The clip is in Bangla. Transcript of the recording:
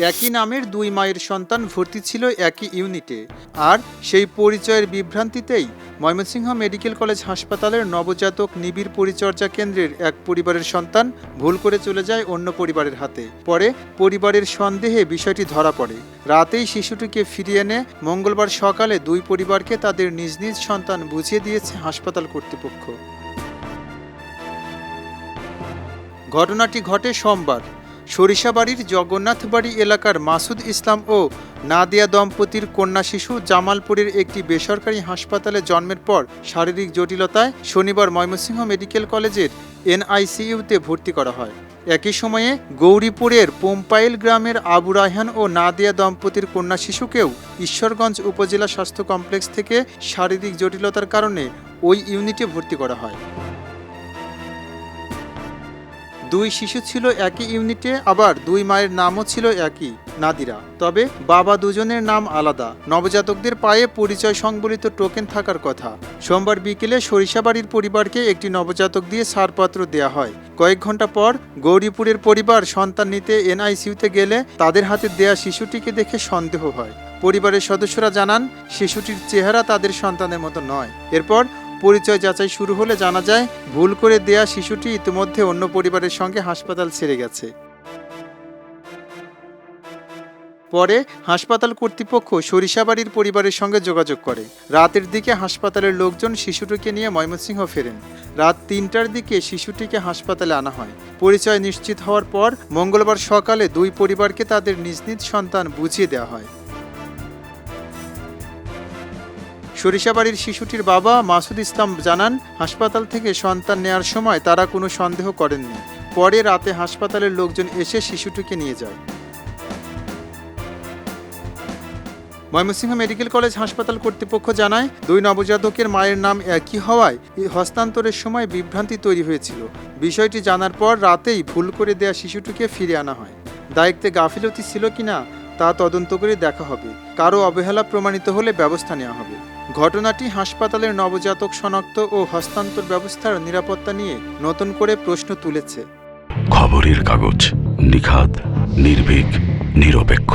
একই নামের দুই মায়ের সন্তান ভর্তি ছিল একই ইউনিটে, আর সেই পরিচয়ের বিভ্রান্তিতেই ময়মনসিংহ মেডিকেল কলেজ হাসপাতালের নবজাতক নিবিড় পরিচর্যা কেন্দ্রের এক পরিবারের সন্তান ভুল করে চলে যায় অন্য পরিবারের হাতে। পরে পরিবারের সন্দেহে বিষয়টি ধরা পড়ে। রাতেই শিশুটিকে ফিরিয়ে এনে মঙ্গলবার সকালে দুই পরিবারকে তাদের নিজ নিজ সন্তান বুঝিয়ে দিয়েছে হাসপাতাল কর্তৃপক্ষ। ঘটনাটি ঘটে সোমবার। সরিষাবাড়ির জগন্নাথবাড়ি এলাকার মাসুদ ইসলাম ও নাদিয়া দম্পতির কন্যা শিশু জামালপুরের একটি বেসরকারি হাসপাতালে জন্মের পর শারীরিক জটিলতায় শনিবার ময়মনসিংহ মেডিকেল কলেজের এনআইসিইউতে ভর্তি করা হয়। একই সময়ে গৌরীপুরের পোম্পাইল গ্রামের আবু রায়হান ও নাদিয়া দম্পতির কন্যা শিশুকেও ঈশ্বরগঞ্জ উপজেলা স্বাস্থ্য কমপ্লেক্স থেকে শারীরিক জটিলতার কারণে ওই ইউনিটে ভর্তি করা হয়। দুই শিশু ছিল একই ইউনিটে, আবার দুই মায়ের নামও ছিল একই, নাদিরা। তবে বাবা দুজনের নাম আলাদা। নবজাতকদের পায়ে পরিচয় সংবলিত টোকেন থাকার কথা। সোমবার বিকেলে সরিষাবাড়ির পরিবারকে একটি নবজাতক দিয়ে ছাড়পত্র দেয়া হয়। কয়েক ঘন্টা পর গৌরীপুরের পরিবার সন্তান নিতে এনআইসিইউতে গেলে তাদের হাতে দেয়া শিশুটিকে দেখে সন্দেহ হয়। পরিবারের সদস্যরা জানান, শিশুটির চেহারা তাদের সন্তানের মতো নয়। এরপর পরিচয় যাচাই শুরু হলে জানা যায়, ভুল করে দেয়া শিশুটি ইতিমধ্যে অন্য পরিবারের সঙ্গে হাসপাতাল ছেড়ে গেছে। পরে হাসপাতাল কর্তৃপক্ষ সরিষাবাড়ির পরিবারের সঙ্গে যোগাযোগ করে। রাতের দিকে হাসপাতালের লোকজন শিশুটিকে নিয়ে ময়মনসিংহ ফেরেন। রাত ৩টার দিকে শিশুটিকে হাসপাতালে আনা হয়। পরিচয় নিশ্চিত হওয়ার পর মঙ্গলবার সকালে দুই পরিবারকে তাদের নিজ নিজ সন্তান বুঝিয়ে দেওয়া হয়। সরিষাবাড়ির শিশুটির বাবা মাসুদ ইসলাম জানান, হাসপাতাল থেকে সন্তান নেয়ার সময় তারা কোনো সন্দেহ করেননি। পরে রাতে হাসপাতালের লোকজন এসে শিশুটিকে নিয়ে যায়। ময়মনসিংহ মেডিকেল কলেজ হাসপাতাল কর্তৃপক্ষ জানায়, দুই নবজাতকের মায়ের নাম একই হওয়ায় হস্তান্তরের সময় বিভ্রান্তি তৈরি হয়েছিল। বিষয়টি জানার পর রাতেই ভুল করে দেয়া শিশুটিকে ফিরে আনা হয়। দায়িত্বে গাফিলতি ছিল কিনা তা তদন্ত করে দেখা হবে। কারো অবহেলা প্রমাণিত হলে ব্যবস্থা নেওয়া হবে। ঘটনাটি হাসপাতালের নবজাতক শনাক্ত ও হস্তান্তর ব্যবস্থার নিরাপত্তা নিয়ে নতুন করে প্রশ্ন তুলেছে। খবরের কাগজ, নিখাদ, নির্ভীক, নিরপেক্ষ।